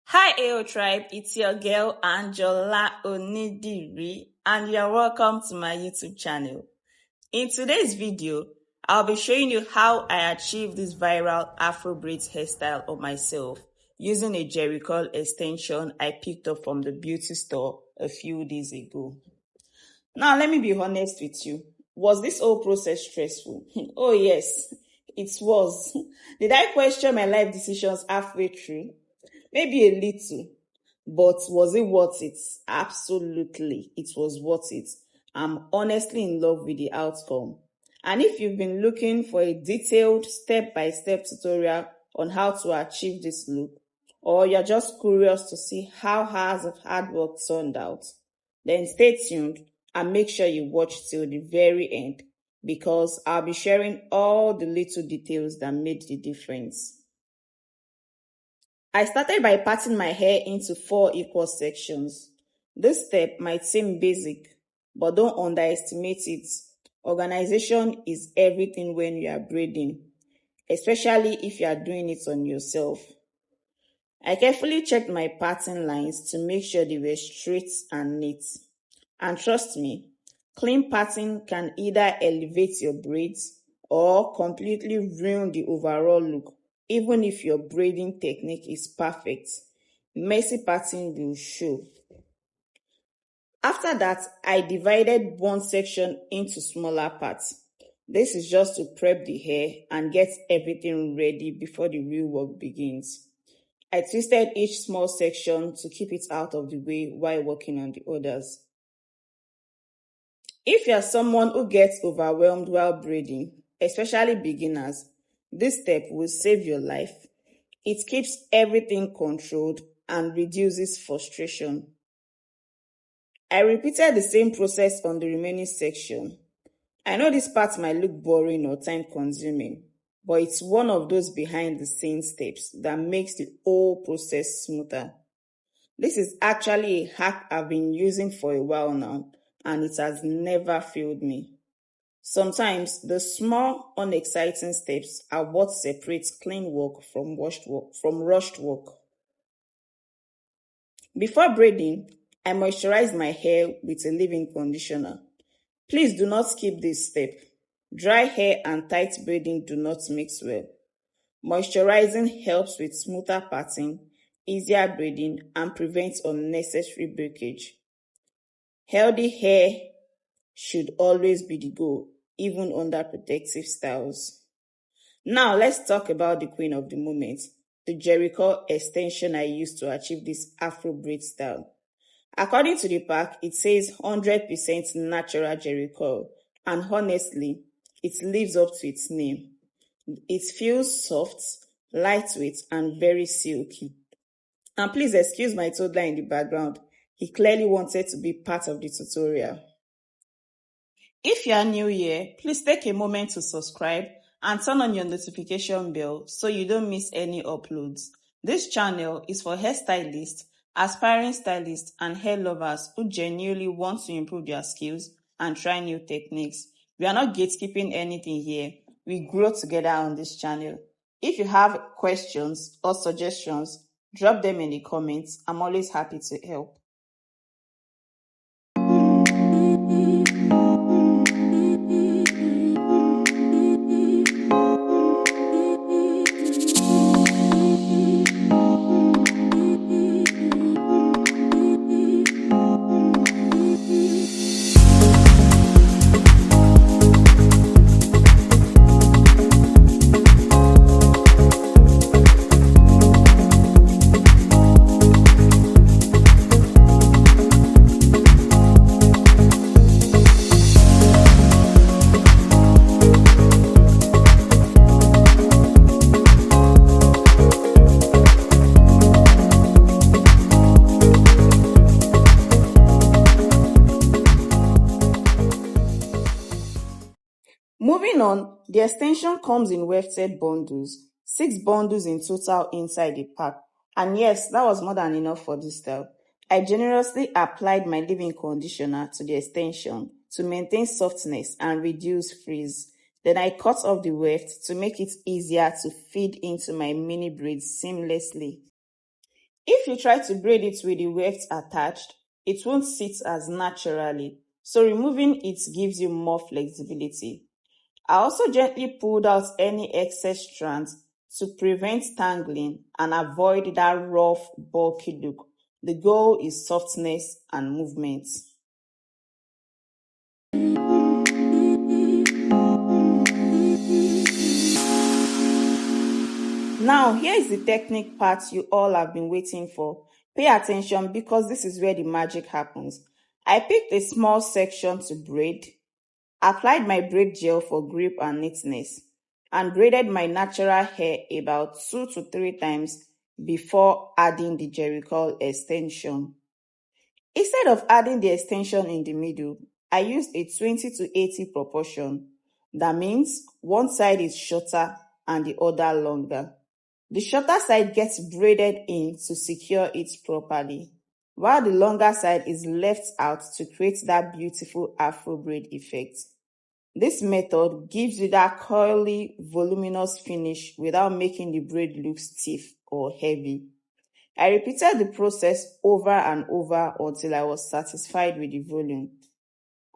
Hi AO Tribe, it's your girl Angela Onidiri and you're welcome to my YouTube channel. In today's video, I'll be showing you how I achieved this viral Afro braids hairstyle of myself using a jerry curl extension I picked up from the beauty store a few days ago. Now, let me be honest with you. Was this whole process stressful? Oh yes, it was. Did I question my life decisions halfway through? Maybe a little, but was it worth it? Absolutely, it was worth it. I'm honestly in love with the outcome. And if you've been looking for a detailed step-by-step tutorial on how to achieve this look, or you're just curious to see how hours of hard work turned out, then stay tuned and make sure you watch till the very end because I'll be sharing all the little details that made the difference. I started by parting my hair into 4 equal sections. This step might seem basic, but don't underestimate it. Organization is everything when you are braiding, especially if you are doing it on yourself. I carefully checked my parting lines to make sure they were straight and neat. And trust me, clean parting can either elevate your braids or completely ruin the overall look. Even if your braiding technique is perfect, messy parting will show. After that, I divided one section into smaller parts. This is just to prep the hair and get everything ready before the real work begins. I twisted each small section to keep it out of the way while working on the others. If you're someone who gets overwhelmed while braiding, especially beginners, this step will save your life. It keeps everything controlled and reduces frustration. I repeated the same process on the remaining section. I know this part might look boring or time-consuming, but it's one of those behind-the-scenes steps that makes the whole process smoother. This is actually a hack I've been using for a while now, and it has never failed me. Sometimes the small, unexciting steps are what separates clean work from rushed work. Before braiding, I moisturize my hair with a leave-in conditioner. Please do not skip this step. Dry hair and tight braiding do not mix well. Moisturizing helps with smoother parting, easier braiding, and prevents unnecessary breakage. Healthy hair should always be the goal, even under protective styles. Now let's talk about the queen of the moment, the jerry curl extension I used to achieve this Afro braid style. According to the pack, it says 100% natural jerry curl, and honestly, it lives up to its name. It feels soft, lightweight, and very silky. And please excuse my toddler in the background. He clearly wanted to be part of the tutorial. If you are new here, please take a moment to subscribe and turn on your notification bell so you don't miss any uploads. This channel is for hairstylists, aspiring stylists, and hair lovers who genuinely want to improve their skills and try new techniques. We are not gatekeeping anything here. We grow together on this channel. If you have questions or suggestions, drop them in the comments. I'm always happy to help. Moving on, the extension comes in wefted bundles, 6 bundles in total inside the pack. And yes, that was more than enough for this style. I generously applied my leave-in conditioner to the extension to maintain softness and reduce frizz. Then I cut off the weft to make it easier to feed into my mini braids seamlessly. If you try to braid it with the weft attached, it won't sit as naturally, so removing it gives you more flexibility. I also gently pulled out any excess strands to prevent tangling and avoid that rough, bulky look. The goal is softness and movement. Now, here is the technique part you all have been waiting for. Pay attention because this is where the magic happens. I picked a small section to braid, applied my braid gel for grip and neatness, and braided my natural hair about 2 to 3 times before adding the jerry curl extension. Instead of adding the extension in the middle, I used a 20 to 80 proportion. That means one side is shorter and the other longer. The shorter side gets braided in to secure it properly, while the longer side is left out to create that beautiful afro braid effect. This method gives you that curly, voluminous finish without making the braid look stiff or heavy. I repeated the process over and over until I was satisfied with the volume.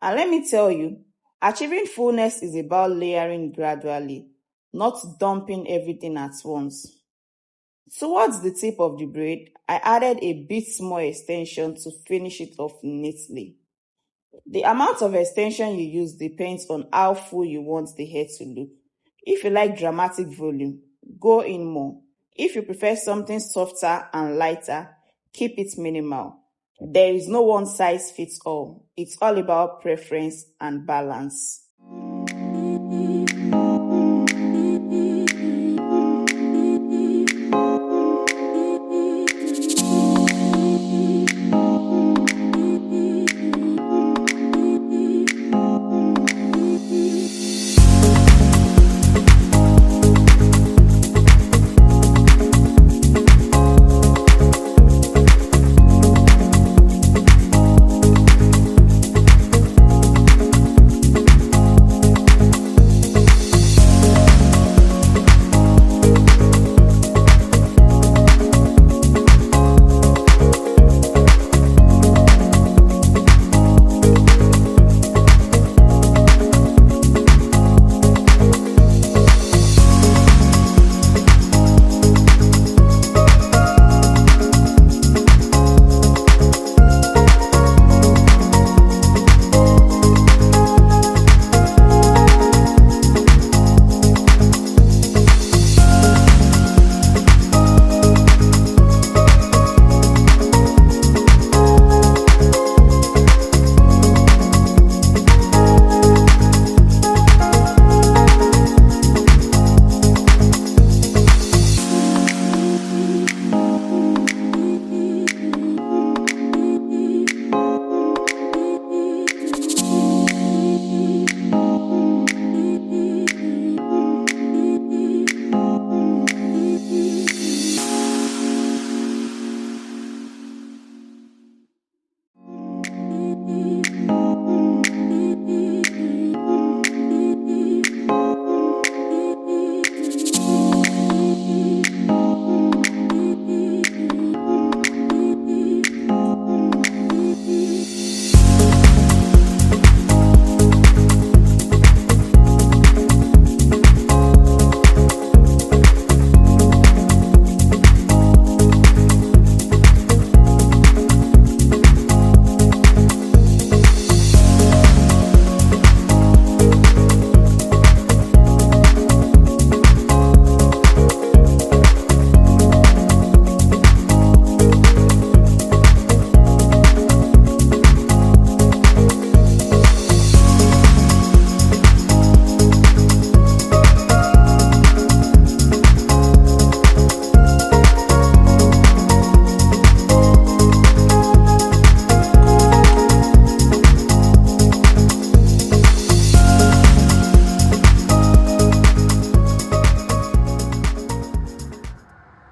And let me tell you, achieving fullness is about layering gradually, not dumping everything at once. Towards the tip of the braid, I added a bit more extension to finish it off neatly. The amount of extension you use depends on how full you want the hair to look. If you like dramatic volume, go in more. If you prefer something softer and lighter, keep it minimal. There is no one size fits all. It's all about preference and balance.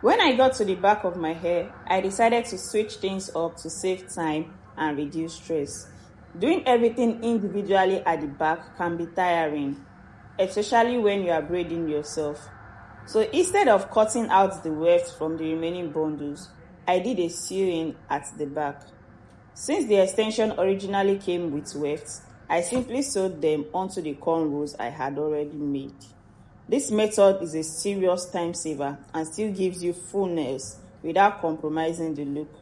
When I got to the back of my hair, I decided to switch things up to save time and reduce stress. Doing everything individually at the back can be tiring, especially when you are braiding yourself. So instead of cutting out the weft from the remaining bundles, I did a sewing at the back. Since the extension originally came with wefts, I simply sewed them onto the cornrows I had already made. This method is a serious time saver and still gives you fullness without compromising the look.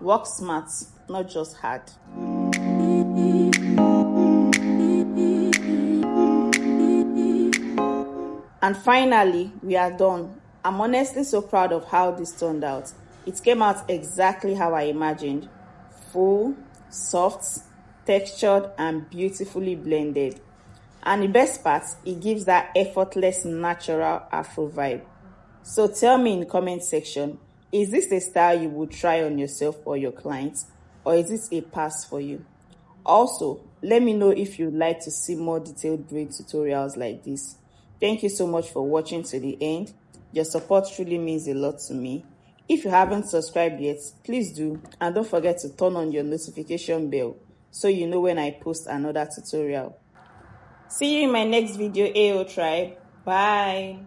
Work smart, not just hard. And finally, we are done. I'm honestly so proud of how this turned out. It came out exactly how I imagined. Full, soft, textured, and beautifully blended. And the best part, it gives that effortless, natural Afro vibe. So tell me in the comment section, is this a style you would try on yourself or your clients? Or is this a pass for you? Also, let me know if you'd like to see more detailed braid tutorials like this. Thank you so much for watching to the end. Your support truly means a lot to me. If you haven't subscribed yet, please do, and don't forget to turn on your notification bell so you know when I post another tutorial. See you in my next video, AO Tribe. Bye.